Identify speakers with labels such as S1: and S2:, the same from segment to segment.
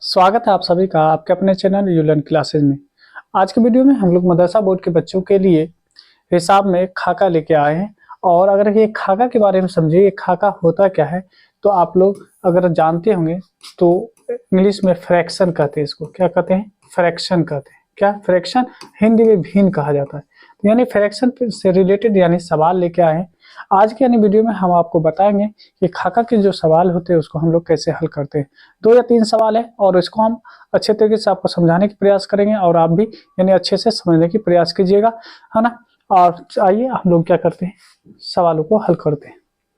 S1: स्वागत है आप सभी का आपके अपने चैनल यू लर्न क्लासेज में। आज के वीडियो में हम लोग मदरसा बोर्ड के बच्चों के लिए हिसाब में खाका लेके आए हैं। और अगर ये खाका के बारे में समझिए, ये खाका होता क्या है तो आप लोग अगर जानते होंगे तो इंग्लिश में फ्रैक्शन कहते हैं। इसको क्या कहते हैं? फ्रैक्शन कहते हैं। क्या फ्रैक्शन? हिंदी में भिन्न कहा जाता है। तो यानी फ्रैक्शन से रिलेटेड यानी सवाल लेके आए हैं। आज के यानी वीडियो में हम आपको बताएंगे कि खाका के जो सवाल होते हैं उसको हम लोग कैसे हल करते हैं। 2 या 3 सवाल है और इसको हम अच्छे तरीके से आपको समझाने की प्रयास करेंगे और आप भी यानी अच्छे से समझने की प्रयास कीजिएगा, है ना। और आइए हम लोग क्या करते हैं, सवालों को हल करते हैं।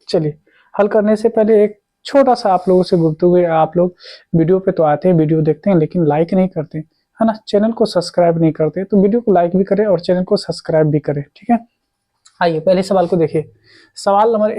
S1: चलिए, हल करने से पहले एक छोटा सा आप लोगों से गुफ्तगू है। आप लोग वीडियो पे तो आते हैं, वीडियो देखते हैं, लेकिन लाइक नहीं करते, है ना। चैनल को सब्सक्राइब नहीं करते, तो वीडियो को लाइक भी करें और चैनल को सब्सक्राइब भी करें, ठीक है। आइए पहले सवाल को देखिए। सवाल नंबर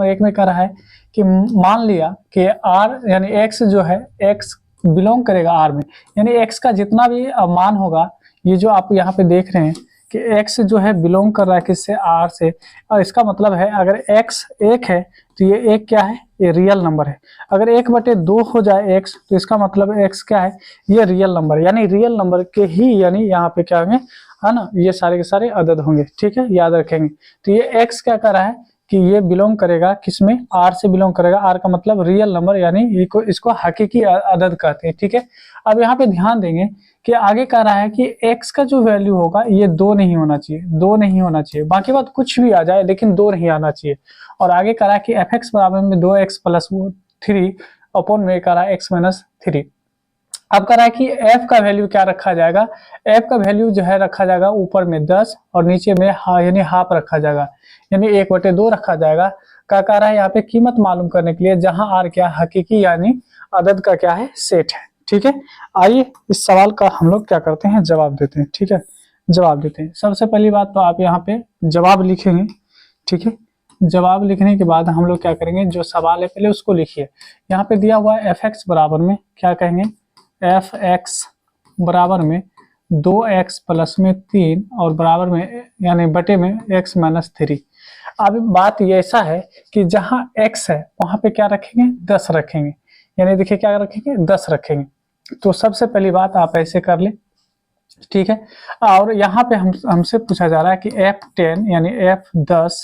S1: एक में कह रहा है कि मान लिया कि आर यानी एक्स जो है, एक्स बिलोंग करेगा आर में, यानी एक्स का जितना भी मान होगा, ये जो आप यहाँ पे देख रहे हैं कि एक्स जो है बिलोंग कर रहा है किससे? आर से। और इसका मतलब है अगर एक्स 1 है तो ये 1 क्या है? ये रियल नंबर है। अगर 1/2 हो जाए एक्स तो इसका मतलब एक्स क्या है? ये रियल नंबर, यानी रियल नंबर के ही यानी यहाँ पे क्या होंगे, है ना, ये सारे के सारे अदद होंगे, ठीक है, याद रखेंगे। तो ये एक्स क्या कर रहा है कि ये बिलोंग करेगा किसमें? आर से बिलोंग करेगा। आर का मतलब रियल नंबर, यानी इसको हकीकी अदद कहते हैं, ठीक है। अब यहाँ पे ध्यान देंगे कि आगे कह रहा है कि x का जो वैल्यू होगा ये 2 नहीं होना चाहिए, 2 नहीं होना चाहिए। बाकी बात कुछ भी आ जाए लेकिन 2 नहीं आना चाहिए। और आगे कह रहा है कि fx बराबर में 2x + 3 अपॉन में कह रहा है x - 3। अब कह रहा है कि f का वैल्यू क्या रखा जाएगा? f का वैल्यू जो है रखा जाएगा ऊपर में 10 और नीचे में यानी हाफ रखा जाएगा, यानी 1/2 रखा जाएगा। क्या कह रहा है यहाँ पे? कीमत मालूम करने के लिए, जहां r क्या हकीकी यानी अदद का क्या है? सेट है, ठीक है। आइए इस सवाल का हम लोग क्या करते हैं, जवाब देते हैं, ठीक है। जवाब देते हैं। सबसे पहली बात तो आप यहाँ पे जवाब लिखेंगे, ठीक है। जवाब लिखने के बाद हम लोग क्या करेंगे, जो सवाल है पहले उसको लिखिए। यहाँ पे दिया हुआ है fx बराबर में क्या कहेंगे? fx बराबर में 2x + में 3 और बराबर में यानी बटे में x - 3। अब बात ये ऐसा है कि जहां x है वहां पे क्या रखेंगे? 10 रखेंगे, यानी देखिए क्या रखेंगे? 10 रखेंगे। तो सबसे पहली बात आप ऐसे कर ले, ठीक है। और यहाँ पे हमसे पूछा जा रहा है कि f10 यानी f10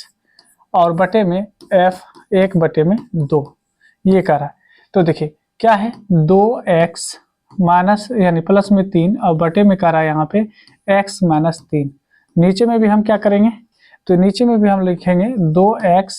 S1: और बटे में f1/2 ये कर रहा है। तो देखिए क्या है? 2x माइनस यानी प्लस में 3 और बटे में कर रहा है यहाँ पे x - 3। नीचे में भी हम क्या करेंगे? तो नीचे में भी हम लिखेंगे 2x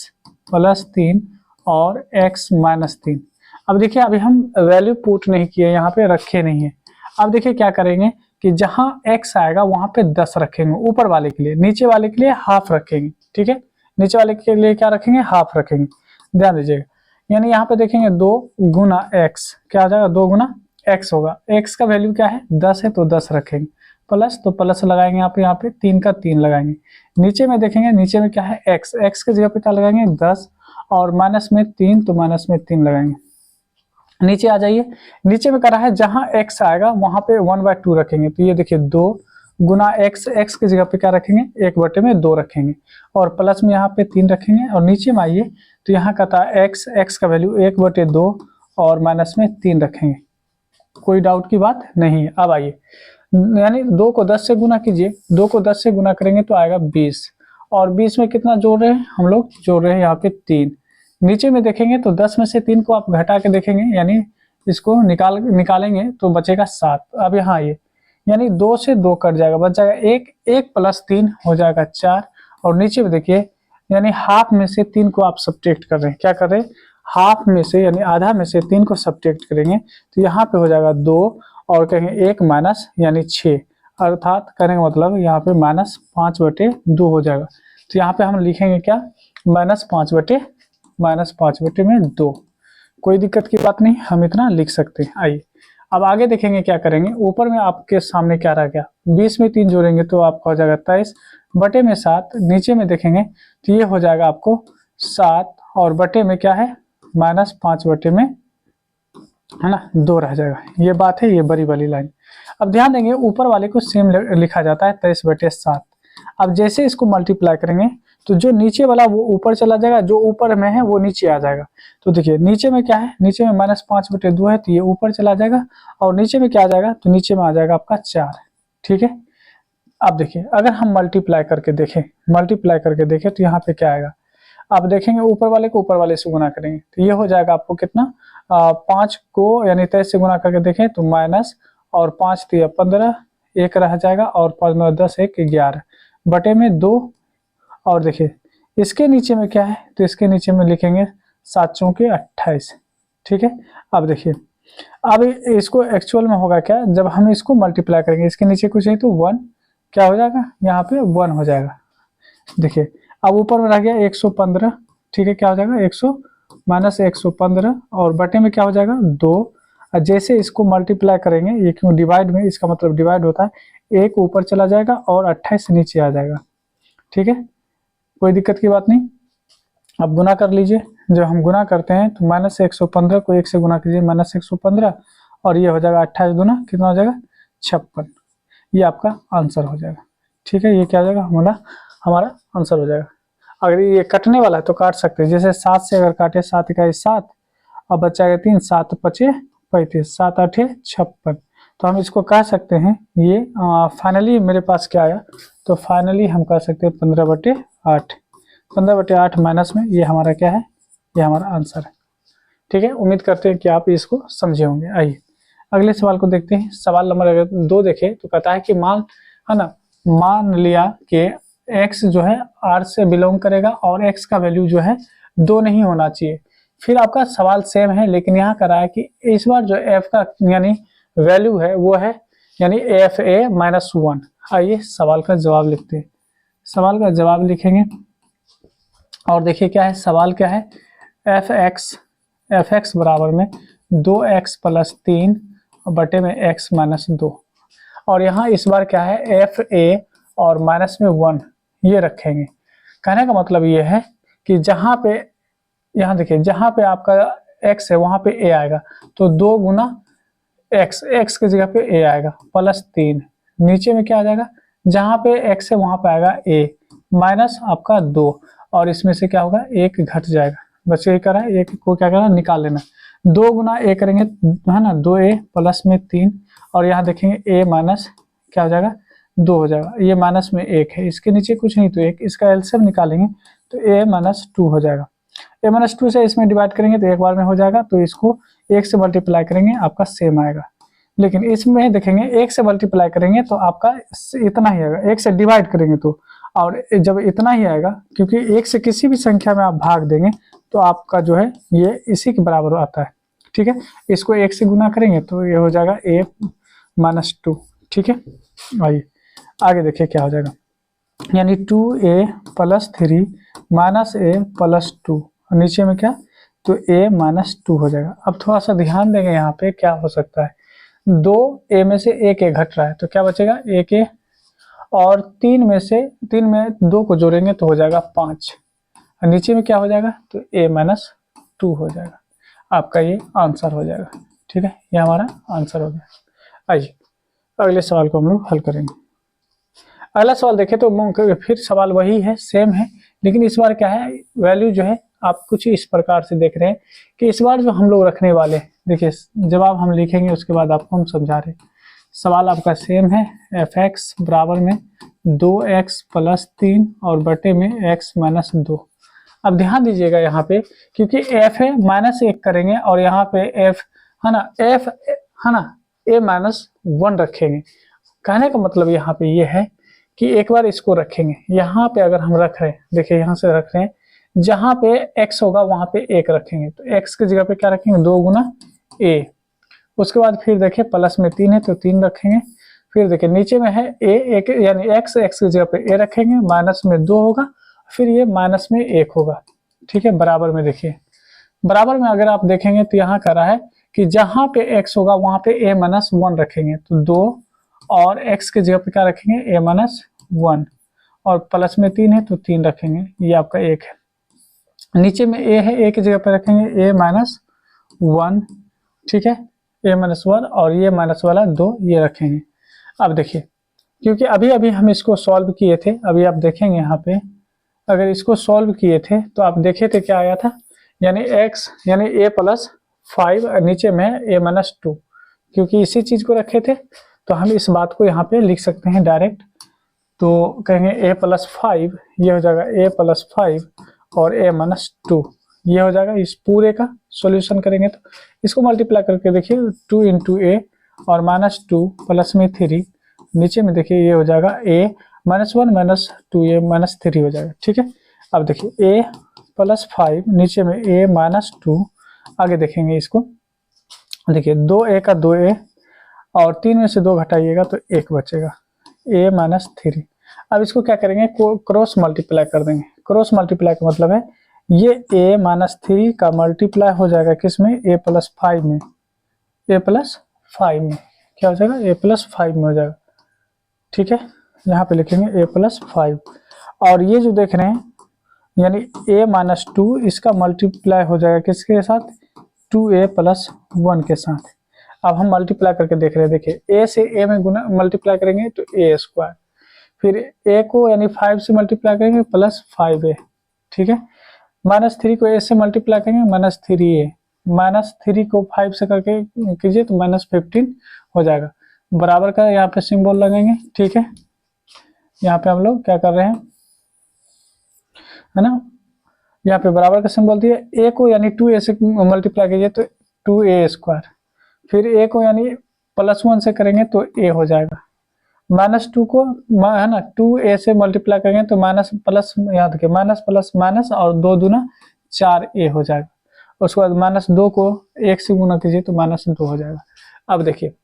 S1: + 3 और x - 3। अब देखिए अभी हम वैल्यू पुट नहीं किए, यहाँ पे रखे नहीं है। अब देखिए क्या करेंगे कि जहां x आएगा वहां पे 10 रखेंगे ऊपर वाले के लिए, नीचे वाले के लिए हाफ रखेंगे, ठीक है। नीचे वाले के लिए क्या रखेंगे? हाफ रखेंगे, ध्यान दीजिएगा। यानी यहाँ पे देखेंगे 2 गुना x क्या हो जाएगा? 2 गुना x होगा। x का वैल्यू क्या है? 10 है तो 10 रखेंगे, प्लस तो प्लस लगाएंगे यहाँ पे 3 का 3 लगाएंगे। नीचे में देखेंगे, नीचे में क्या है? x की जगह पे क्या लगाएंगे? 10 और माइनस में 3 तो माइनस में 3 लगाएंगे। नीचे आ जाइए, नीचे में करा है जहां x आएगा वहां पे 1/2 रखेंगे। तो ये देखिए 2 गुना x की जगह पे क्या रखेंगे? 1/2 रखेंगे और प्लस में यहाँ पे 3 रखेंगे। और नीचे में आइए तो यहाँ कहता है x का वैल्यू 1/2 और माइनस में 3 रखेंगे। कोई डाउट की बात नहीं है। अब आइए यानी 2 को 10 से गुना कीजिए, 2 को 10 से गुना करेंगे तो आएगा 20 और 20 में कितना जोड़ रहे हैं हम लोग? जोड़ रहे हैं यहाँ पे 3। नीचे में देखेंगे तो 10 में से 3 को आप घटा के देखेंगे, यानी इसको निकालेंगे तो बचेगा 7। अब यहाँ आइए, यानी 2 से 2 कट जाएगा, बच जाएगा 1 + 3 हो जाएगा 4। और नीचे में देखिए यानी हाफ में से 3 को आप सब्ट्रैक्ट कर रहे हैं। क्या कर रहे हैं? हाफ में से यानी आधा में से 3 को सब्ट्रैक्ट करेंगे तो यहाँ पे हो जाएगा 2 और कहेंगे 1 माइनस यानी 6, अर्थात करेंगे मतलब यहाँ पे -5/2 हो जाएगा। तो यहाँ पे हम लिखेंगे क्या? -5/2। कोई दिक्कत की बात नहीं, हम इतना लिख सकते हैं। आइए अब आगे देखेंगे क्या करेंगे। ऊपर में आपके सामने क्या रह गया? 20 में 3 जोड़ेंगे तो आपका हो जाएगा 23 बटे में 7। नीचे में देखेंगे तो ये हो जाएगा आपको 7 और बटे में क्या है? -5/में, है ना, 2 रह जाएगा। ये बात है, ये बड़ी वाली लाइन। अब ध्यान देंगे ऊपर वाले को सेम लिखा जाता है 23/7। अब जैसे इसको मल्टीप्लाई करेंगे तो जो नीचे वाला वो ऊपर चला जाएगा, जो ऊपर में है वो नीचे आ जाएगा। तो देखिए नीचे में क्या है, नीचे में -5/2 है तो ये ऊपर चला जाएगा, और नीचे में क्या आ जाएगा, तो नीचे में आ जाएगा आपका 4। ठीक है, अब देखिए अगर हम मल्टीप्लाई करके देखें तो यहाँ पे क्या आएगा, आप देखेंगे ऊपर वाले को ऊपर वाले से गुना करेंगे तो ये हो जाएगा आपको कितना, 5 को यानी 23 से गुना करके देखें तो माइनस, और 5 3 15, 1 रह जाएगा, और 5 9 10 1 11 बटे में 2। और देखिए इसके नीचे में क्या है, तो इसके नीचे में लिखेंगे 7 चौके 28। ठीक है, अब देखिए अब इसको एक्चुअल में होगा क्या, जब हम इसको मल्टीप्लाई करेंगे, इसके नीचे कुछ है तो 1 क्या हो जाएगा, यहाँ पे 1 हो जाएगा। देखिए अब ऊपर में रह गया 115। ठीक है, क्या हो जाएगा 115, और बटे में क्या हो जाएगा 2। और जैसे इसको मल्टीप्लाई करेंगे, ये क्यों डिवाइड में, इसका मतलब डिवाइड होता है, 1 ऊपर चला जाएगा और 28 नीचे आ जाएगा। ठीक है, कोई दिक्कत की बात नहीं। अब गुना कर लीजिए, जब हम गुना करते हैं तो -115 को 1 से गुना कीजिए, -115, और ये हो जाएगा 28 गुना कितना हो जाएगा 56। ये आपका आंसर हो जाएगा। ठीक है, ये क्या हो जाएगा, हमारा आंसर हो जाएगा। अगर ये कटने वाला है तो काट सकते हैं, जैसे 7 से अगर काटे 7 इकाई 7, अब बचा 3, 7 5 35, 7 8 56, तो हम इसको कह सकते हैं ये फाइनली मेरे पास क्या आया, तो फाइनली हम कह सकते हैं 15/8। 15/8 माइनस में ये हमारा क्या है, ये हमारा आंसर है। ठीक है, उम्मीद करते हैं कि आप इसको समझे होंगे। आइए अगले सवाल को देखते हैं। सवाल नंबर अगर 2 देखें तो कहता है कि मान लिया कि x जो है r से बिलोंग करेगा और x का वैल्यू जो है 2 नहीं होना चाहिए। फिर आपका सवाल सेम है, लेकिन यहाँ कह रहा है कि इस बार जो f का यानी वैल्यू है वो है यानी fa-1। आइए सवाल का जवाब लिखते हैं। सवाल का जवाब लिखेंगे और देखिए क्या है, सवाल क्या है, fx बराबर में 2x + 3 बटे में x - 2, और यहाँ इस बार क्या है fa और -1 ये रखेंगे। कहने का मतलब ये है कि जहाँ पे, यहाँ देखिए जहाँ पे आपका x है वहाँ पे a आएगा, तो 2 गुना x की जगह पे a आएगा, +3 नीचे में क्या आ जाएगा, जहाँ पे x है वहाँ पे आएगा a माइनस आपका 2, और इसमें से क्या होगा 1 घट जाएगा, बस ये करा है, 1 को क्या करना निकाल लेना। 2 गुना a करेंगे है ना, 2a प्लस में 3, और यहाँ देखेंगे a माइनस क्या हो जाएगा 2 हो जाएगा, ये माइनस में 1 है, इसके नीचे कुछ नहीं तो 1, इसका एलसीएम निकालेंगे तो a - 2 हो जाएगा। a - 2 से इसमें डिवाइड करेंगे तो एक बार में हो जाएगा, तो इसको 1 से मल्टीप्लाई करेंगे आपका सेम आएगा। लेकिन इसमें देखेंगे 1 से मल्टीप्लाई करेंगे तो आपका इतना ही आएगा, 1 से डिवाइड करेंगे तो, और जब इतना ही आएगा, क्योंकि 1 से किसी भी संख्या में आप भाग देंगे तो आपका जो है ये इसी के बराबर आता है। ठीक है, इसको 1 से गुना करेंगे तो ये हो जाएगा a - 2। ठीक है, आइए आगे देखिए क्या हो जाएगा, यानी 2a + 3 -a + 2, और नीचे में क्या, तो a - 2 हो जाएगा। अब थोड़ा सा ध्यान देंगे यहाँ पे क्या हो सकता है, 2 a में से 1 a घट रहा है तो क्या बचेगा 1 a, और 3 में 2 को जोड़ेंगे तो हो जाएगा 5, और नीचे में क्या हो जाएगा, तो a - 2 हो जाएगा, आपका ये आंसर हो जाएगा। ठीक है, ये हमारा आंसर हो गया। आइए अगले सवाल को हम लोग हल करेंगे। अगला सवाल देखें तो फिर सवाल वही है, सेम है, लेकिन इस बार क्या है, वैल्यू जो है आप कुछ इस प्रकार से देख रहे हैं कि इस बार जो हम लोग रखने वाले, देखिए जवाब हम लिखेंगे उसके बाद आपको हम समझा रहे हैं। सवाल आपका सेम है, fx बराबर में 2x + 3 और बटे में x - 2। अब ध्यान दीजिएगा यहाँ पे, क्योंकि f है -1 करेंगे और यहाँ पे f है ना, f है ना a - 1 रखेंगे। कहने का मतलब यहाँ पे ये है कि एक बार इसको रखेंगे, यहाँ पे अगर हम रख रहे हैं, देखिए यहाँ से रख रहे हैं, जहाँ पे x होगा वहाँ पे 1 रखेंगे, तो x की जगह पे क्या रखेंगे 2 गुना a। उसके बाद फिर देखिए प्लस में 3 है तो 3 रखेंगे, फिर देखिए नीचे में है a, एक यानी x की जगह पे a रखेंगे, माइनस में 2 होगा, फिर ये माइनस में 1 होगा। ठीक है, बराबर में देखिए, बराबर में अगर आप देखेंगे तो यहाँ कह रहा है कि जहाँ पे x होगा वहाँ पे a - 1 रखेंगे, तो 2 और x की जगह पे क्या रखेंगे a - 1, और प्लस में 3 है तो 3 रखेंगे, ये आपका 1 है। नीचे में a है, a की जगह पे रखेंगे a - 1। ठीक है, a - 1, और ये माइनस वाला 2 ये रखेंगे। अब देखिए, क्योंकि अभी हम इसको सॉल्व किए थे, अभी आप देखेंगे यहाँ पे अगर इसको सॉल्व किए थे तो आप देखे थे क्या आया था, यानी x यानी a प्लस 5 नीचे में a माइनस 2, क्योंकि इसी चीज को रखे थे तो हम इस बात को यहाँ पे लिख सकते हैं डायरेक्ट। तो कहेंगे a प्लस 5, ये हो जाएगा a प्लस 5 और a माइनस 2, ये हो जाएगा। इस पूरे का सॉल्यूशन करेंगे तो इसको मल्टीप्लाई करके देखिए 2 इंटू ए और माइनस 2 प्लस में 3, नीचे में देखिए ये हो जाएगा a minus 1 minus 2 a minus 3 हो जाएगा। ठीक है, अब देखिए a प्लस 5 नीचे में a माइनस 2, आगे देखेंगे इसको, देखिए 2a का 2a और 3 में से 2 घटाइएगा तो 1 बचेगा, a माइनस 3। अब इसको क्या करेंगे, क्रॉस मल्टीप्लाई कर देंगे। क्रॉस मल्टीप्लाई का मतलब है ये a माइनस 3 का मल्टीप्लाई हो जाएगा किस में, a प्लस 5 में, a प्लस 5 में क्या हो जाएगा, a प्लस 5 में हो जाएगा। ठीक है, यहाँ पे लिखेंगे a प्लस 5 और ये जो देख रहे हैं यानी a माइनस 2 इसका मल्टीप्लाई हो जाएगा किसके साथ, 2a प्लस 1 के साथ। अब हम मल्टीप्लाई करके देख रहे हैं, देखिए a से a में गुना मल्टीप्लाई करेंगे तो a स्क्वायर, फिर a को यानी 5 से मल्टीप्लाई करेंगे प्लस 5a। ठीक है, माइनस 3 को a से मल्टीप्लाई करेंगे माइनस 3a, माइनस 3 को 5 से करके कीजिए तो माइनस 15 हो जाएगा। बराबर का यहाँ पे सिंबल लगेंगे। ठीक है, यहाँ पे हम लोग क्या कर रहे हैं, है ना, यहाँ पे बराबर का सिंबल दिया, a को यानी 2a से मल्टीप्लाई कीजिए तो 2a स्क्वायर, फिर a को यानी प्लस 1 से करेंगे तो a हो जाएगा, माइनस 2 को है ना 2a से मल्टीप्लाई करेंगे तो माइनस प्लस, यहाँ देखिए माइनस प्लस माइनस और 2 दूना 4a हो जाएगा। उसके बाद माइनस 2 को 1 से गुना कीजिए तो माइनस 2 हो जाएगा। अब देखिए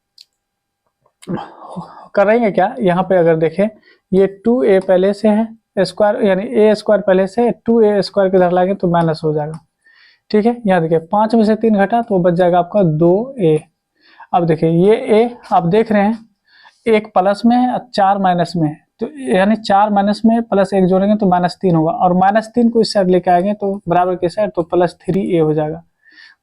S1: करेंगे क्या, यहाँ पे अगर देखें ये 2a पहले से है स्क्वायर, यानी a स्क्वायर पहले से 2a स्क्वायर के इधर लाएंगे तो माइनस हो जाएगा। ठीक है, यहाँ देखिए 5 में से 3 घटा तो बच जाएगा आपका 2a। अब देखिए ये a आप देख रहे हैं एक प्लस में है और 4 माइनस में है, तो यानी 4 माइनस में प्लस 1 जोड़ेंगे तो माइनस 3 होगा, और माइनस 3 को इस साइड लेके आएंगे तो बराबर के साइड तो प्लस 3a हो जाएगा।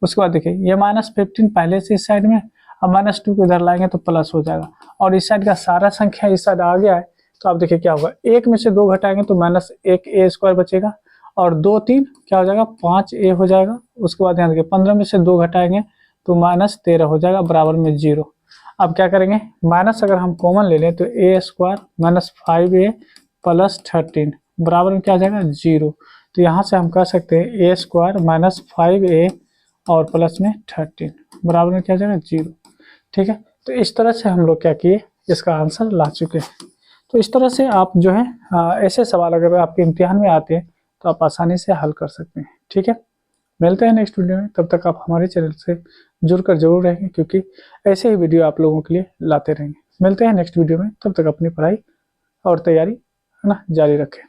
S1: उसके बाद देखिए ये माइनस 15 पहले से इस साइड में, अब माइनस 2 को इधर लाएंगे तो प्लस हो जाएगा, और इस साइड का सारा संख्या इस साइड आ गया है तो आप देखिए क्या होगा, 1 में से 2 घटाएंगे तो माइनस 1a स्क्वायर बचेगा, और 2 3 क्या हो जाएगा 5a हो जाएगा। उसके बाद यहाँ देखिए 15 में से 2 घटाएंगे तो माइनस 13 हो जाएगा, बराबर में 0। अब क्या करेंगे, माइनस अगर हम कॉमन ले लें तो a square minus 5a plus 13 बराबर में क्या आ जाएगा 0। तो यहाँ से हम कह सकते हैं a स्क्वायर माइनस 5a और प्लस में 13 बराबर में क्या आ जाएगा 0। ठीक है, तो इस तरह से हम लोग क्या किए, इसका आंसर ला चुके हैं। तो इस तरह से आप जो है ऐसे सवाल अगर आपके इम्तिहान में आते हैं तो आप आसानी से हल कर सकते हैं। ठीक है, मिलते हैं नेक्स्ट वीडियो में, तब तक आप हमारे चैनल से जुड़कर जरूर रहेंगे, क्योंकि ऐसे ही वीडियो आप लोगों के लिए लाते रहेंगे। मिलते हैं नेक्स्ट वीडियो में, तब तक अपनी पढ़ाई और तैयारी है ना जारी रखें।